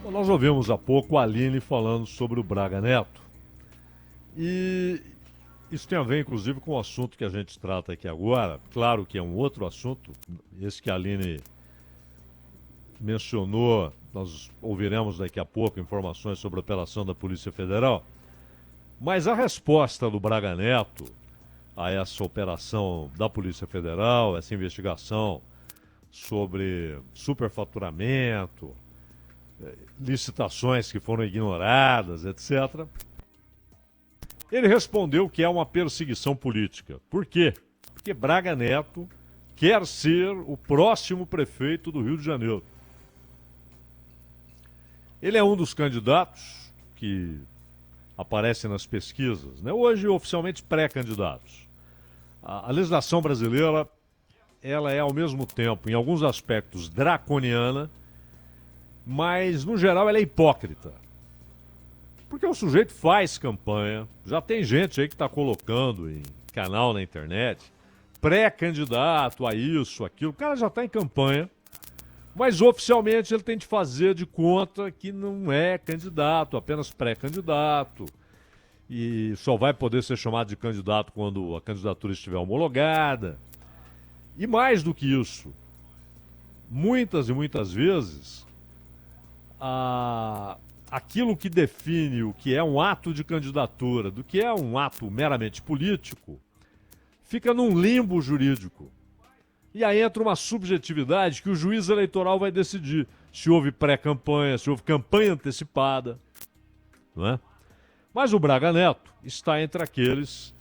Bom, nós ouvimos há pouco a Aline falando sobre o Braga Neto. E isso tem a ver, inclusive, com o assunto que a gente trata aqui agora. Claro que é um outro assunto, esse que a Aline mencionou. Nós ouviremos daqui a pouco informações sobre a operação da Polícia Federal. Mas a resposta do Braga Neto a essa operação da Polícia Federal, essa investigação sobre superfaturamento, licitações que foram ignoradas, etc. Ele respondeu que é uma perseguição política. Por quê? Porque Braga Neto quer ser o próximo prefeito do Rio de Janeiro. Ele é um dos candidatos que aparecem nas pesquisas, né? Hoje oficialmente pré-candidatos. A legislação brasileira, ela é ao mesmo tempo, em alguns aspectos, draconiana, mas no geral ela é hipócrita. Porque o sujeito faz campanha, já tem gente aí que está colocando em canal na internet, pré-candidato a isso, aquilo, o cara já está em campanha, mas oficialmente ele tem de fazer de conta que não é candidato, apenas pré-candidato, e só vai poder ser chamado de candidato quando a candidatura estiver homologada. E mais do que isso, muitas e muitas vezes, aquilo que define o que é um ato de candidatura do que é um ato meramente político fica num limbo jurídico. E aí entra uma subjetividade que o juiz eleitoral vai decidir se houve pré-campanha, se houve campanha antecipada, não é? Mas o Braga Neto está entre aqueles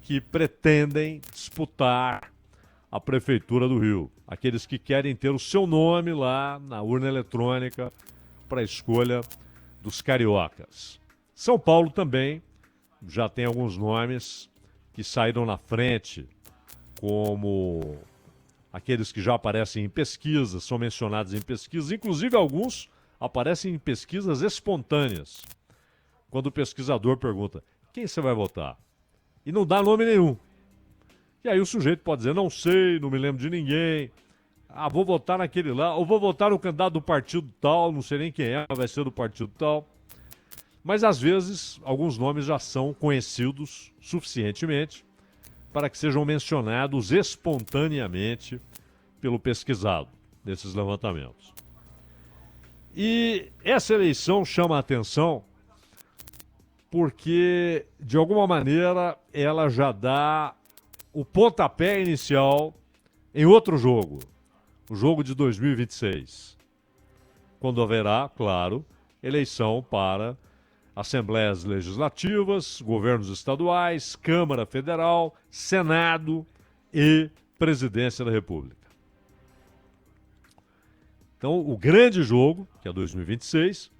que pretendem disputar a Prefeitura do Rio. Aqueles que querem ter o seu nome lá na urna eletrônica para a escolha dos cariocas. São Paulo também já tem alguns nomes que saíram na frente, como aqueles que já aparecem em pesquisas, são mencionados em pesquisas, inclusive alguns aparecem em pesquisas espontâneas. Quando o pesquisador pergunta, quem você vai votar? E não dá nome nenhum. E aí o sujeito pode dizer, não sei, não me lembro de ninguém, vou votar naquele lá, ou vou votar no candidato do partido tal, não sei nem quem é, vai ser do partido tal. Mas às vezes, alguns nomes já são conhecidos suficientemente para que sejam mencionados espontaneamente pelo pesquisado desses levantamentos. E essa eleição chama a atenção porque, de alguma maneira, ela já dá o pontapé inicial em outro jogo, o jogo de 2026, quando haverá, claro, eleição para assembleias legislativas, governos estaduais, Câmara Federal, Senado e Presidência da República. Então, o grande jogo, que é 2026,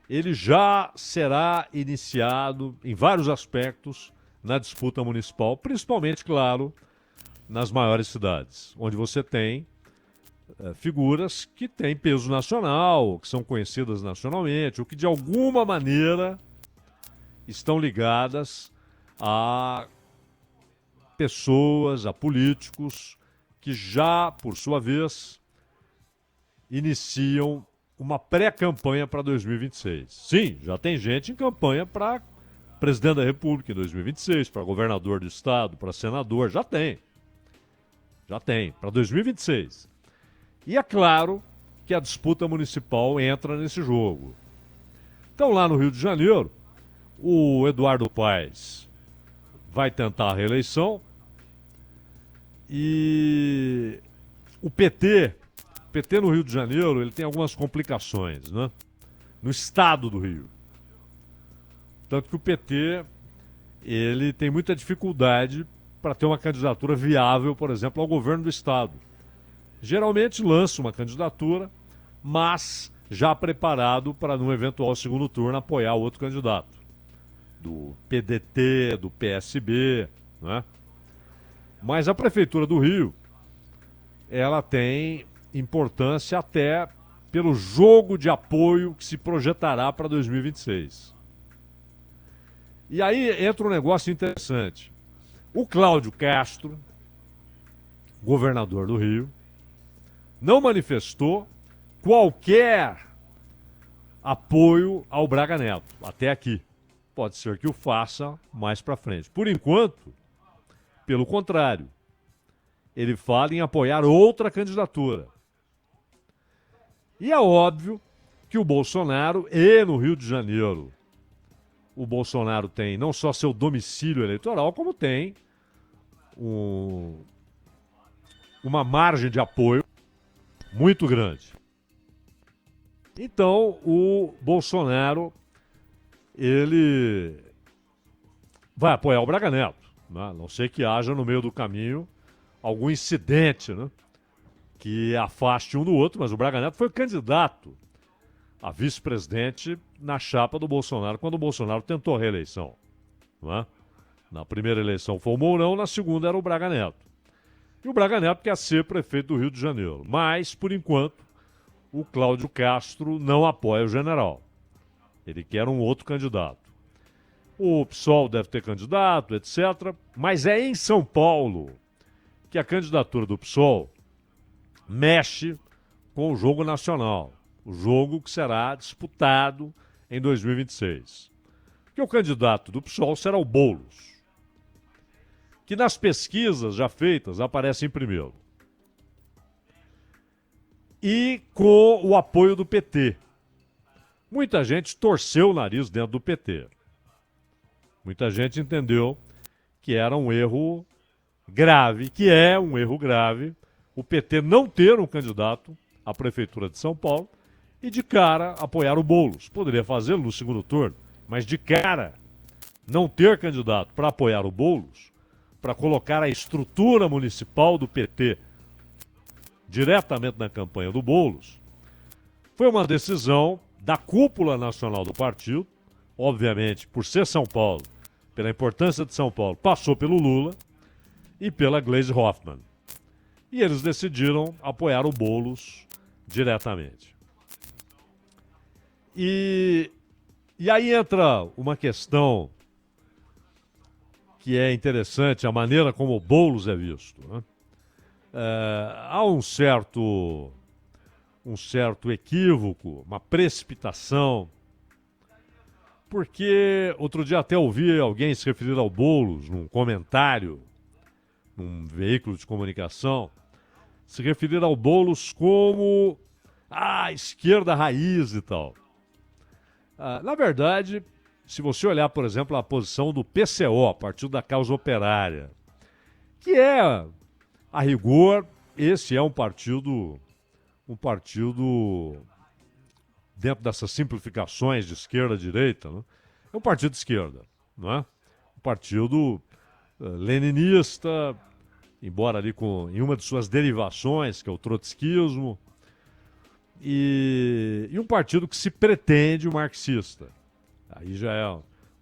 ele já será iniciado em vários aspectos na disputa municipal, principalmente, claro, nas maiores cidades, onde você tem figuras que têm peso nacional, que são conhecidas nacionalmente, ou que de alguma maneira estão ligadas a pessoas, a políticos que já, por sua vez, iniciam uma pré-campanha para 2026. Sim, já tem gente em campanha para presidente da República em 2026, para governador do estado, para senador, já tem. Já tem, para 2026. E é claro que a disputa municipal entra nesse jogo. Então, lá no Rio de Janeiro, o Eduardo Paes vai tentar a reeleição e o PT no Rio de Janeiro, ele tem algumas complicações, né? No estado do Rio. Tanto que o PT, ele tem muita dificuldade para ter uma candidatura viável, por exemplo, ao governo do estado. Geralmente lança uma candidatura, mas já preparado para, num eventual segundo turno, apoiar outro candidato. Do PDT, do PSB, né? Mas a Prefeitura do Rio, ela tem importância até pelo jogo de apoio que se projetará para 2026. E aí entra um negócio interessante. O Cláudio Castro, governador do Rio, não manifestou qualquer apoio ao Braga Neto, até aqui. Pode ser que o faça mais para frente. Por enquanto, pelo contrário, ele fala em apoiar outra candidatura. E é óbvio que o Bolsonaro, e no Rio de Janeiro, o Bolsonaro tem não só seu domicílio eleitoral, como tem uma margem de apoio muito grande. Então, o Bolsonaro, ele vai apoiar o Braga Neto, né? A não ser que haja no meio do caminho algum incidente, né, que afaste um do outro, mas o Braga Neto foi candidato a vice-presidente na chapa do Bolsonaro quando o Bolsonaro tentou a reeleição, né? Na primeira eleição foi o Mourão, na segunda era o Braga Neto. E o Braga Neto quer ser prefeito do Rio de Janeiro, mas, por enquanto, o Cláudio Castro não apoia o general. Ele quer um outro candidato. O PSOL deve ter candidato, etc. Mas é em São Paulo que a candidatura do PSOL mexe com o jogo nacional. O jogo que será disputado em 2026. Porque o candidato do PSOL será o Boulos, que nas pesquisas já feitas aparece em primeiro. E com o apoio do PT. Muita gente torceu o nariz dentro do PT. Muita gente entendeu que era um erro grave, que é um erro grave, o PT não ter um candidato à Prefeitura de São Paulo e de cara apoiar o Boulos. Poderia fazê-lo no segundo turno, mas de cara não ter candidato para apoiar o Boulos, para colocar a estrutura municipal do PT diretamente na campanha do Boulos, foi uma decisão da cúpula nacional do partido, obviamente, por ser São Paulo, pela importância de São Paulo, passou pelo Lula e pela Gleisi Hoffmann. E eles decidiram apoiar o Boulos diretamente. E aí entra uma questão que é interessante, a maneira como o Boulos é visto, né? Há um certo equívoco, uma precipitação, porque outro dia até ouvi alguém se referir ao Boulos num comentário, num veículo de comunicação, se referir ao Boulos como a esquerda raiz e tal. Na verdade, se você olhar, por exemplo, a posição do PCO, Partido da Causa Operária, que é, a rigor, esse é um partido dentro dessas simplificações de esquerda-direita, né? É um partido de esquerda, não é? Um partido leninista, embora ali em uma de suas derivações, que é o trotskismo, e um partido que se pretende marxista. Aí já é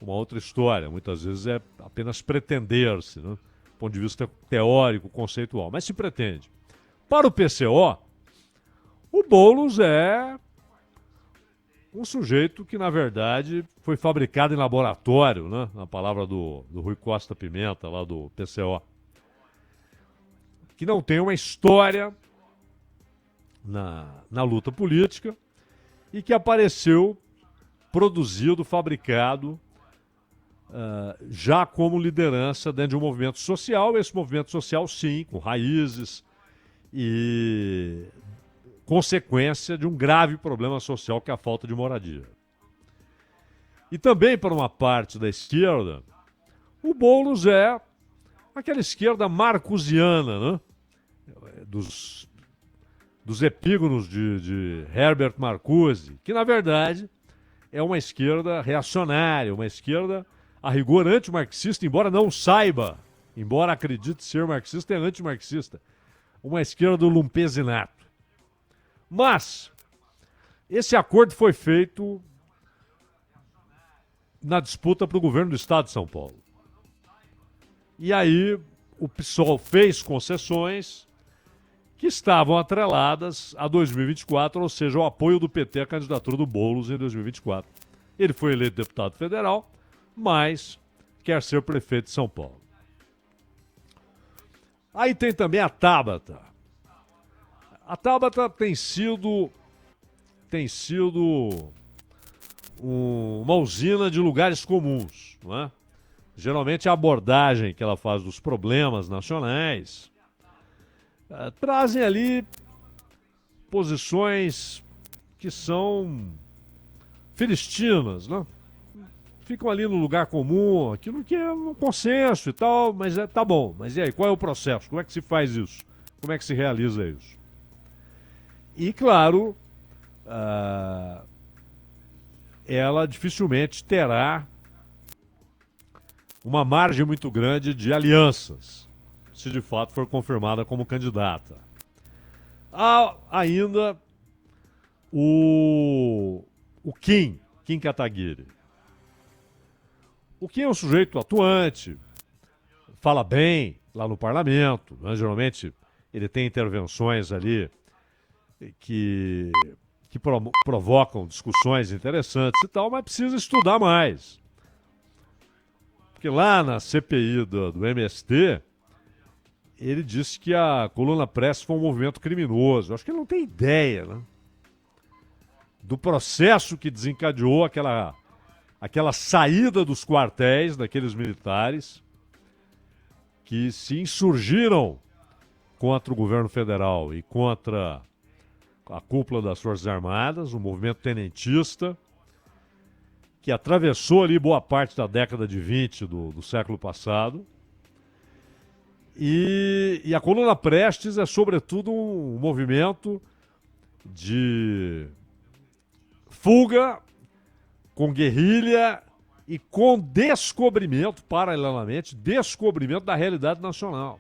uma outra história, muitas vezes é apenas pretender-se, né? Do ponto de vista teórico, conceitual, mas se pretende. Para o PCO, o Boulos é um sujeito que, na verdade, foi fabricado em laboratório, né? Na palavra do Rui Costa Pimenta, lá do PCO. Que não tem uma história na luta política e que apareceu produzido, fabricado, já como liderança dentro de um movimento social. Esse movimento social, sim, com raízes e consequência de um grave problema social que é a falta de moradia. E também, para uma parte da esquerda, o Boulos é aquela esquerda marcusiana, né? Dos epígonos de Herbert Marcuse, que, na verdade, é uma esquerda reacionária, uma esquerda, a rigor, antimarxista, embora não saiba, embora acredite ser marxista, é antimarxista. Uma esquerda do lumpesinato. Mas esse acordo foi feito na disputa para o governo do estado de São Paulo. E aí o PSOL fez concessões que estavam atreladas a 2024, ou seja, o apoio do PT à candidatura do Boulos em 2024. Ele foi eleito deputado federal, mas quer ser prefeito de São Paulo. Aí tem também a Tabata. A Tabata tem sido uma usina de lugares comuns, não é? Geralmente a abordagem que ela faz dos problemas nacionais trazem ali posições que são filistinas, né? Ficam ali no lugar comum, aquilo que é um consenso e tal, mas tá bom. Mas e aí, qual é o processo? Como é que se faz isso? Como é que se realiza isso? E, claro, ela dificilmente terá uma margem muito grande de alianças, se de fato for confirmada como candidata. Há ainda o Kim Kataguiri. O Kim é um sujeito atuante, fala bem lá no parlamento, né? Geralmente ele tem intervenções ali que provocam discussões interessantes e tal, mas precisa estudar mais. Porque lá na CPI do MST, ele disse que a Coluna Prestes foi um movimento criminoso. Acho que ele não tem ideia, né? Do processo que desencadeou aquela saída dos quartéis daqueles militares que se insurgiram contra o governo federal e contra a cúpula das Forças Armadas, o movimento tenentista, que atravessou ali boa parte da década de 20 do século passado. E a Coluna Prestes é, sobretudo, um movimento de fuga com guerrilha e com descobrimento, paralelamente, descobrimento da realidade nacional.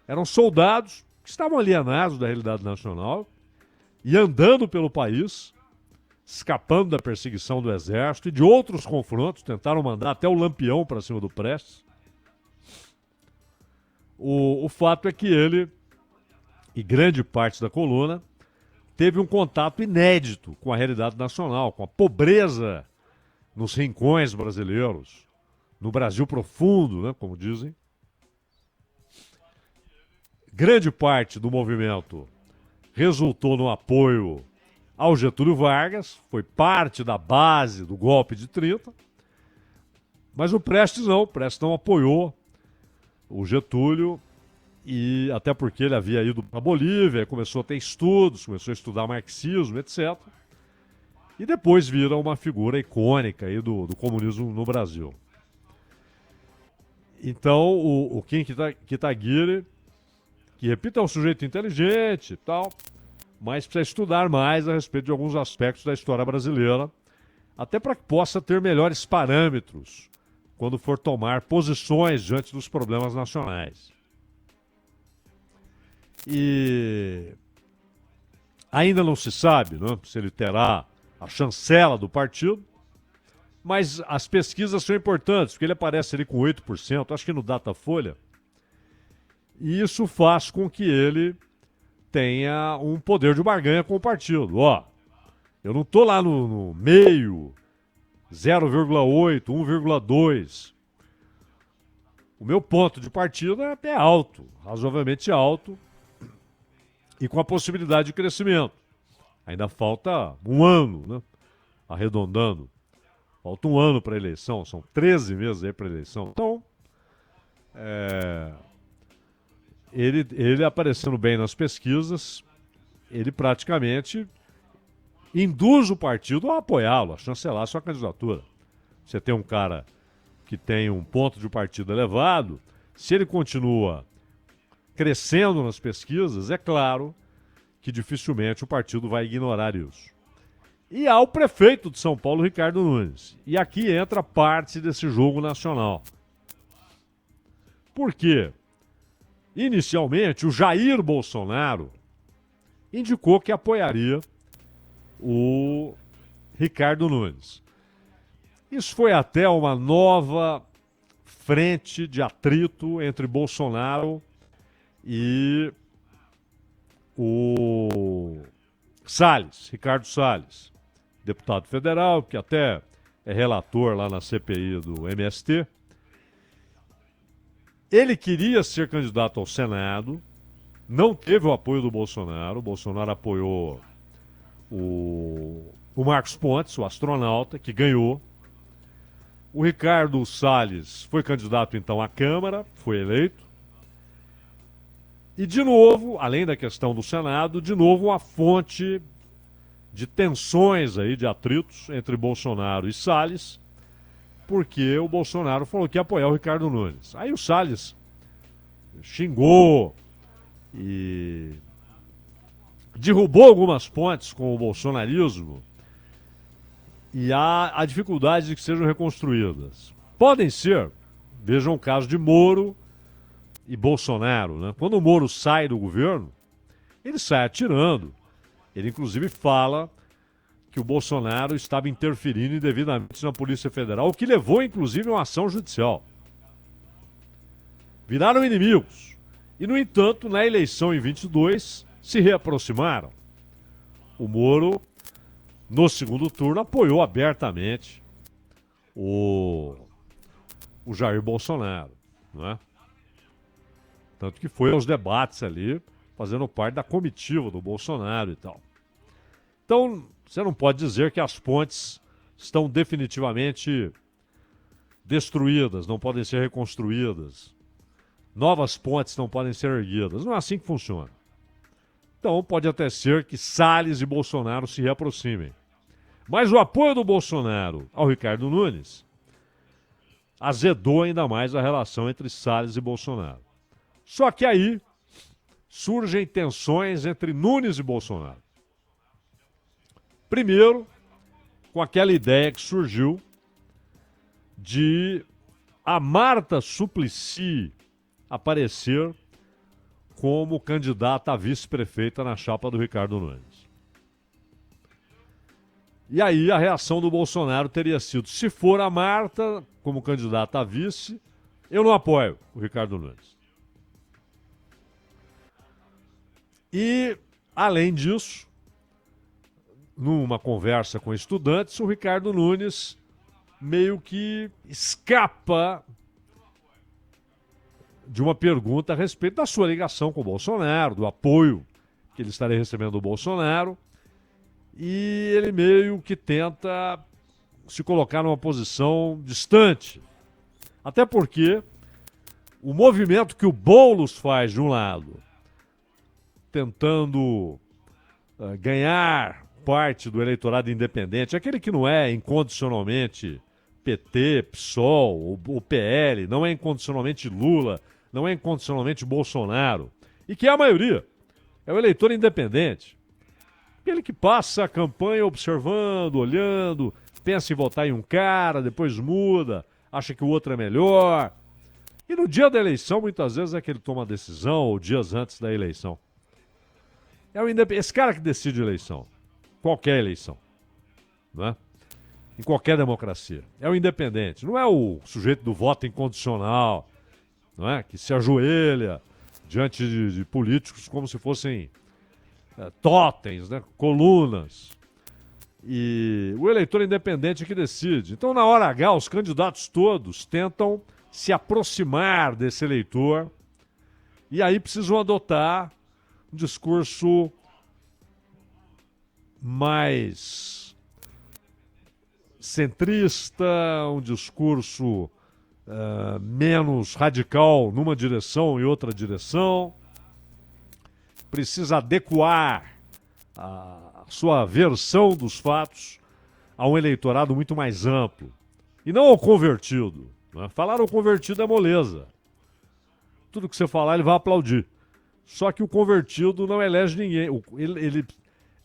Eram soldados que estavam alienados da realidade nacional e andando pelo país, escapando da perseguição do exército e de outros confrontos, tentaram mandar até o Lampião para cima do Prestes. O fato é que ele, e grande parte da coluna, teve um contato inédito com a realidade nacional, com a pobreza nos rincões brasileiros, no Brasil profundo, né, como dizem. Grande parte do movimento resultou no apoio ao Getúlio Vargas, foi parte da base do golpe de 30, mas o Prestes não apoiou o Getúlio, e até porque ele havia ido para a Bolívia, começou a ter estudos, começou a estudar marxismo, etc. E depois vira uma figura icônica aí do comunismo no Brasil. Então, o Kim Kataguiri, que, repito, é um sujeito inteligente e tal, mas precisa estudar mais a respeito de alguns aspectos da história brasileira, até para que possa ter melhores parâmetros quando for tomar posições diante dos problemas nacionais. E ainda não se sabe, né, se ele terá a chancela do partido, mas as pesquisas são importantes, porque ele aparece ali com 8%, acho que no Datafolha, e isso faz com que ele tenha um poder de barganha com o partido. Ó, eu não estou lá no meio, 0,8, 1,2. O meu ponto de partida é alto, razoavelmente alto, e com a possibilidade de crescimento. Ainda falta um ano, né? Arredondando. Falta um ano para a eleição, são 13 meses aí para a eleição. Então, ele aparecendo bem nas pesquisas, ele praticamente induz o partido a apoiá-lo, a chancelar a sua candidatura. Você tem um cara que tem um ponto de partida elevado, se ele continua crescendo nas pesquisas, é claro que dificilmente o partido vai ignorar isso. E há o prefeito de São Paulo, Ricardo Nunes. E aqui entra parte desse jogo nacional. Por quê? Inicialmente, o Jair Bolsonaro indicou que apoiaria o Ricardo Nunes. Isso foi até uma nova frente de atrito entre Bolsonaro e o Salles, Ricardo Salles, deputado federal, que até é relator lá na CPI do MST. Ele queria ser candidato ao Senado, não teve o apoio do Bolsonaro. O Bolsonaro apoiou o o Marcos Pontes, o astronauta, que ganhou. O Ricardo Salles foi candidato, então, à Câmara, foi eleito. E, de novo, além da questão do Senado, de novo uma fonte de tensões aí, de atritos entre Bolsonaro e Salles, porque o Bolsonaro falou que ia apoiar o Ricardo Nunes. Aí o Salles xingou e derrubou algumas pontes com o bolsonarismo e há a dificuldade de que sejam reconstruídas. Podem ser, vejam o caso de Moro e Bolsonaro, né? Quando o Moro sai do governo, ele sai atirando. Ele, inclusive, fala que o Bolsonaro estava interferindo indevidamente na Polícia Federal, o que levou, inclusive, a uma ação judicial. Viraram inimigos. E, no entanto, na eleição em 22, se reaproximaram. O Moro, no segundo turno, apoiou abertamente o Jair Bolsonaro, né? Tanto que foi aos debates ali, fazendo parte da comitiva do Bolsonaro e tal. Então, você não pode dizer que as pontes estão definitivamente destruídas, não podem ser reconstruídas. Novas pontes não podem ser erguidas. Não é assim que funciona. Então, pode até ser que Salles e Bolsonaro se reaproximem. Mas o apoio do Bolsonaro ao Ricardo Nunes azedou ainda mais a relação entre Salles e Bolsonaro. Só que aí surgem tensões entre Nunes e Bolsonaro. Primeiro, com aquela ideia que surgiu de a Marta Suplicy aparecer como candidata a vice-prefeita na chapa do Ricardo Nunes. E aí a reação do Bolsonaro teria sido: se for a Marta como candidata a vice, eu não apoio o Ricardo Nunes. E, além disso, numa conversa com estudantes, o Ricardo Nunes meio que escapa de uma pergunta a respeito da sua ligação com o Bolsonaro, do apoio que ele estaria recebendo do Bolsonaro, e ele meio que tenta se colocar numa posição distante. Até porque o movimento que o Boulos faz de um lado, tentando ganhar parte do eleitorado independente, aquele que não é incondicionalmente PT, PSOL ou PL, não é incondicionalmente Lula, não é incondicionalmente Bolsonaro, e que é a maioria, é o eleitor independente. Aquele que passa a campanha observando, olhando, pensa em votar em um cara, depois muda, acha que o outro é melhor. E no dia da eleição, muitas vezes, é que ele toma a decisão, ou dias antes da eleição. É esse cara que decide a eleição. Qualquer eleição. Né? Em qualquer democracia. É o independente. Não é o sujeito do voto incondicional, não é? Que se ajoelha diante de políticos como se fossem totens, né? Colunas. E o eleitor independente é que decide. Então, na hora H, os candidatos todos tentam se aproximar desse eleitor e aí precisam adotar um discurso mais centrista, um discurso menos radical numa direção e outra direção. Precisa adequar a sua versão dos fatos a um eleitorado muito mais amplo. E não ao convertido. Né? Falar ao convertido é moleza. Tudo que você falar, ele vai aplaudir. Só que o convertido não elege ninguém.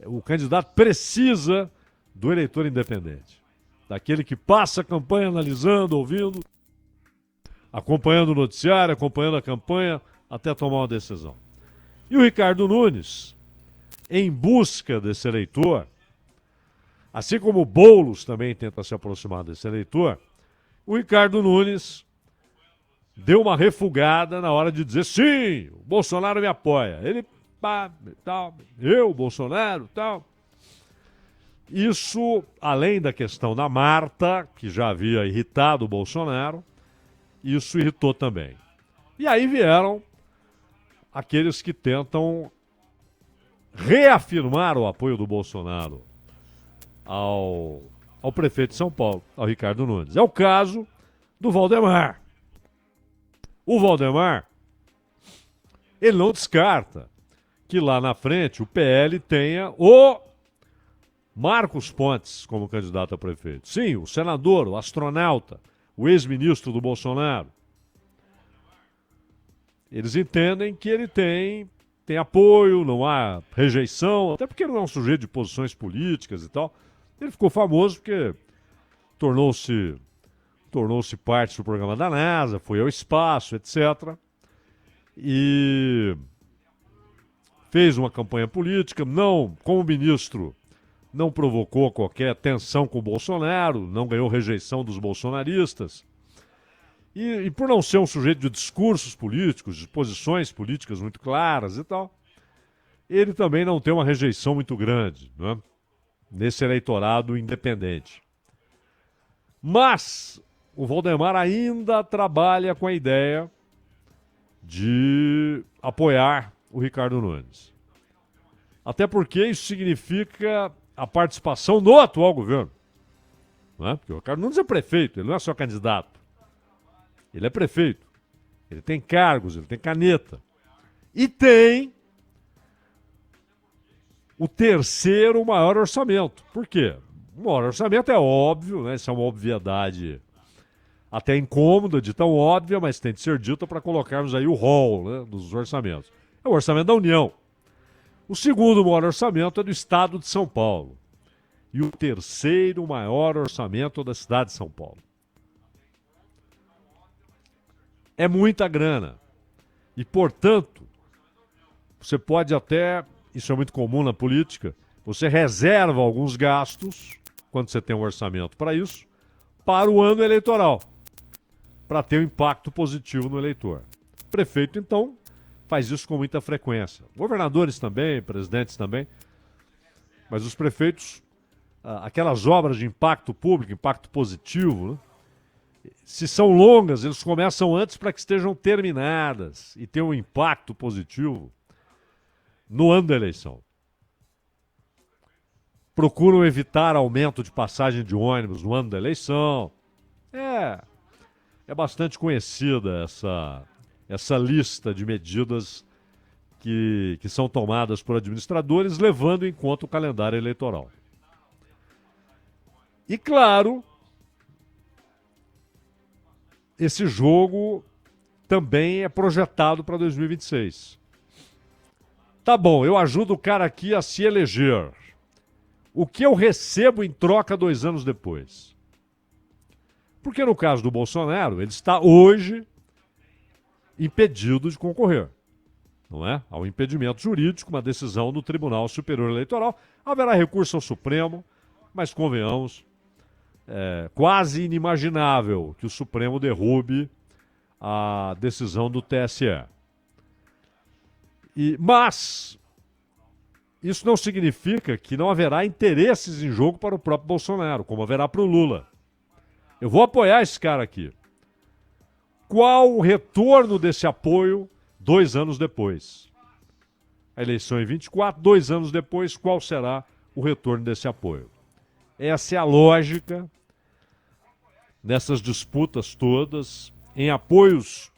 O candidato precisa do eleitor independente. Daquele que passa a campanha analisando, ouvindo, acompanhando o noticiário, acompanhando a campanha, até tomar uma decisão. E o Ricardo Nunes, em busca desse eleitor, assim como o Boulos também tenta se aproximar desse eleitor, o Ricardo Nunes deu uma refugada na hora de dizer: sim, o Bolsonaro me apoia. Ele, tal, eu, Bolsonaro, tal. Isso, além da questão da Marta, que já havia irritado o Bolsonaro, isso irritou também. E aí vieram aqueles que tentam reafirmar o apoio do Bolsonaro ao prefeito de São Paulo, ao Ricardo Nunes. É o caso do Valdemar. O Valdemar, ele não descarta que lá na frente o PL tenha o Marcos Pontes como candidato a prefeito. Sim, o senador, o astronauta, o ex-ministro do Bolsonaro. Eles entendem que ele tem apoio, não há rejeição, até porque ele não é um sujeito de posições políticas e tal. Ele ficou famoso porque tornou-se parte do programa da NASA, foi ao espaço, etc. E fez uma campanha política, não, como ministro, não provocou qualquer tensão com o Bolsonaro, não ganhou rejeição dos bolsonaristas. E por não ser um sujeito de discursos políticos, de posições políticas muito claras e tal, ele também não tem uma rejeição muito grande, né, nesse eleitorado independente. Mas o Valdemar ainda trabalha com a ideia de apoiar o Ricardo Nunes. Até porque isso significa a participação no atual governo. Não é? Porque o Ricardo Nunes é prefeito, ele não é só candidato. Ele é prefeito. Ele tem cargos, ele tem caneta. E tem o terceiro maior orçamento. Por quê? O maior orçamento é óbvio, né? Isso é uma obviedade até incômoda, de tão óbvia, mas tem de ser dita para colocarmos aí o rol, né, dos orçamentos. É o orçamento da União. O segundo maior orçamento é do Estado de São Paulo. E o terceiro maior orçamento é da cidade de São Paulo. É muita grana. E, portanto, você pode até, isso é muito comum na política, você reserva alguns gastos, quando você tem um orçamento para isso, para o ano eleitoral, para ter um impacto positivo no eleitor. O prefeito, então, faz isso com muita frequência. Governadores também, presidentes também. Mas os prefeitos, aquelas obras de impacto público, impacto positivo, né? Se são longas, eles começam antes para que estejam terminadas e tenham um impacto positivo no ano da eleição. Procuram evitar aumento de passagem de ônibus no ano da eleição. É bastante conhecida essa lista de medidas que são tomadas por administradores, levando em conta o calendário eleitoral. E, claro, esse jogo também é projetado para 2026. Tá bom, eu ajudo o cara aqui a se eleger. O que eu recebo em troca 2 anos depois? Porque no caso do Bolsonaro, ele está hoje impedido de concorrer. Não é? Há um impedimento jurídico, uma decisão do Tribunal Superior Eleitoral. Haverá recurso ao Supremo, mas convenhamos, quase inimaginável que o Supremo derrube a decisão do TSE. Mas isso não significa que não haverá interesses em jogo para o próprio Bolsonaro, como haverá para o Lula. Eu vou apoiar esse cara aqui. Qual o retorno desse apoio 2 anos depois? A eleição em 24, 2 anos depois, qual será o retorno desse apoio? Essa é a lógica nessas disputas todas, em apoios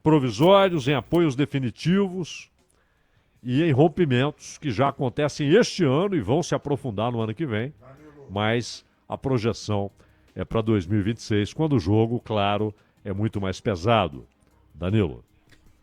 provisórios, em apoios definitivos e em rompimentos que já acontecem este ano e vão se aprofundar no ano que vem, mas a projeção é para 2026, quando o jogo, claro, é muito mais pesado. Danilo.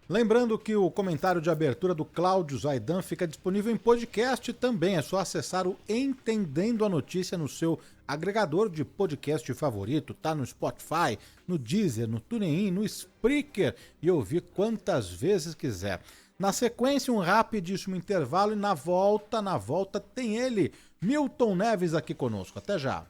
Lembrando que o comentário de abertura do Cláudio Zaidan fica disponível em podcast também. É só acessar o Entendendo a Notícia no seu agregador de podcast favorito. Tá no Spotify, no Deezer, no TuneIn, no Spreaker e ouvir quantas vezes quiser. Na sequência, um rapidíssimo intervalo e na volta tem ele, Milton Neves, aqui conosco. Até já.